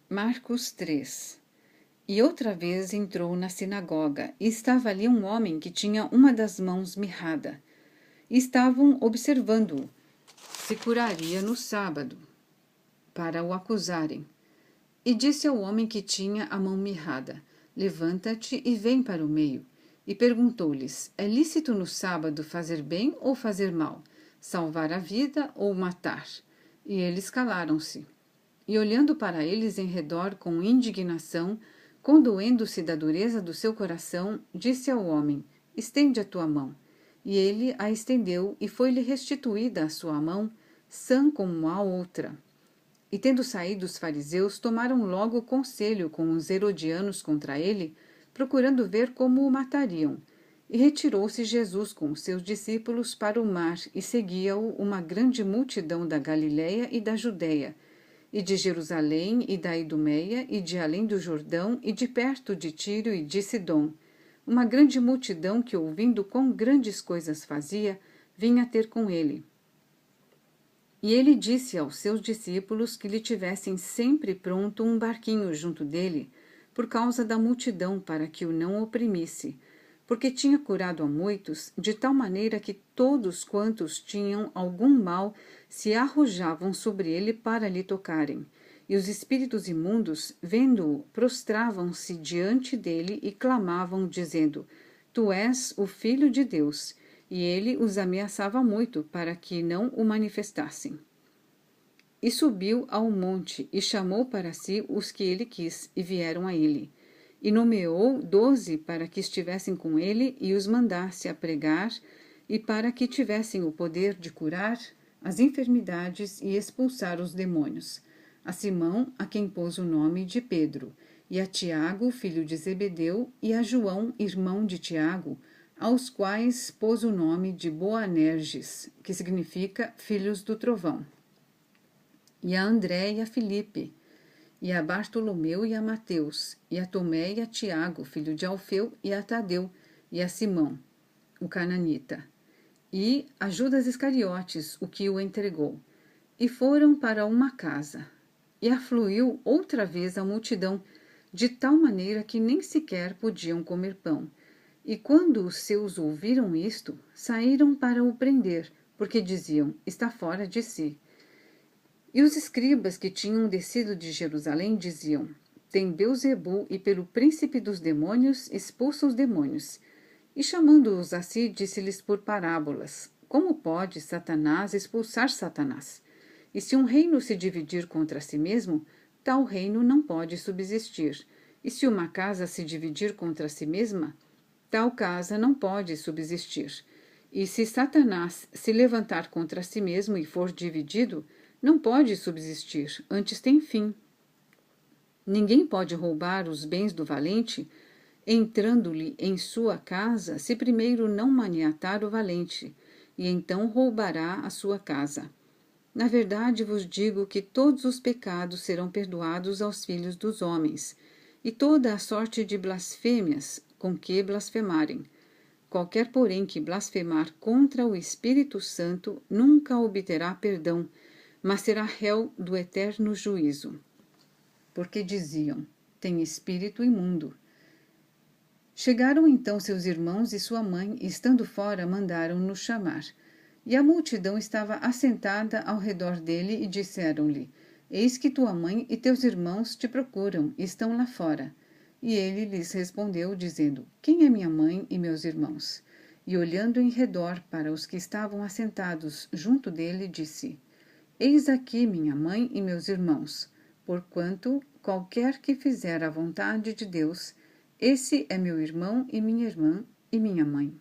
Marcos 3. E outra vez entrou na sinagoga, e estava ali um homem que tinha uma das mãos mirrada. E estavam observando-o, se curaria no sábado, para o acusarem. E disse ao homem que tinha a mão mirrada: Levanta-te e vem para o meio. E perguntou-lhes: É lícito no sábado fazer bem ou fazer mal? Salvar a vida ou matar? E eles calaram-se. E olhando para eles em redor com indignação, condoendo-se da dureza do seu coração, disse ao homem: Estende a tua mão. E ele a estendeu, e foi-lhe restituída a sua mão, sã como a outra. E tendo saído os fariseus, tomaram logo conselho com os herodianos contra ele, procurando ver como o matariam. E retirou-se Jesus com os seus discípulos para o mar, e seguia-o uma grande multidão da Galiléia e da Judéia, e de Jerusalém, e da Idumeia, e de além do Jordão, e de perto de Tiro e de Sidom. Uma grande multidão que, ouvindo quão grandes coisas fazia, vinha ter com ele. E ele disse aos seus discípulos que lhe tivessem sempre pronto um barquinho junto dele, por causa da multidão, para que o não oprimisse, porque tinha curado a muitos, de tal maneira que todos quantos tinham algum mal se arrojavam sobre ele para lhe tocarem. E os espíritos imundos, vendo-o, prostravam-se diante dele e clamavam, dizendo: Tu és o Filho de Deus. E ele os ameaçava muito para que não o manifestassem. E subiu ao monte e chamou para si os que ele quis, e vieram a ele. E nomeou 12 para que estivessem com ele e os mandasse a pregar, e para que tivessem o poder de curar as enfermidades e expulsar os demônios. A Simão, a quem pôs o nome de Pedro, e a Tiago, filho de Zebedeu, e a João, irmão de Tiago, aos quais pôs o nome de Boanerges, que significa filhos do trovão, e a André e a Filipe, e a Bartolomeu e a Mateus, e a Tomé e a Tiago, filho de Alfeu, e a Tadeu, e a Simão, o cananita, e a Judas Iscariotes, o que o entregou. E foram para uma casa. E afluiu outra vez a multidão, de tal maneira que nem sequer podiam comer pão. E quando os seus ouviram isto, saíram para o prender, porque diziam: Está fora de si. E os escribas que tinham descido de Jerusalém diziam: Tem Beelzebu, e pelo príncipe dos demônios expulsa os demônios. E chamando-os a si, disse-lhes por parábolas: Como pode Satanás expulsar Satanás? E se um reino se dividir contra si mesmo, tal reino não pode subsistir. E se uma casa se dividir contra si mesma, tal casa não pode subsistir. E se Satanás se levantar contra si mesmo e for dividido, não pode subsistir, antes tem fim. Ninguém pode roubar os bens do valente, entrando-lhe em sua casa, se primeiro não maniatar o valente, e então roubará a sua casa. Na verdade vos digo que todos os pecados serão perdoados aos filhos dos homens, e toda a sorte de blasfêmias com que blasfemarem. Qualquer, porém, que blasfemar contra o Espírito Santo nunca obterá perdão, mas será réu do eterno juízo. Porque diziam: Tem espírito imundo. Chegaram então seus irmãos e sua mãe, e estando fora, mandaram-no chamar. E a multidão estava assentada ao redor dele, e disseram-lhe: Eis que tua mãe e teus irmãos te procuram, e estão lá fora. E ele lhes respondeu, dizendo: Quem é minha mãe e meus irmãos? E olhando em redor para os que estavam assentados junto dele, disse: Eis aqui minha mãe e meus irmãos. Porquanto, qualquer que fizer a vontade de Deus, esse é meu irmão e minha irmã e minha mãe.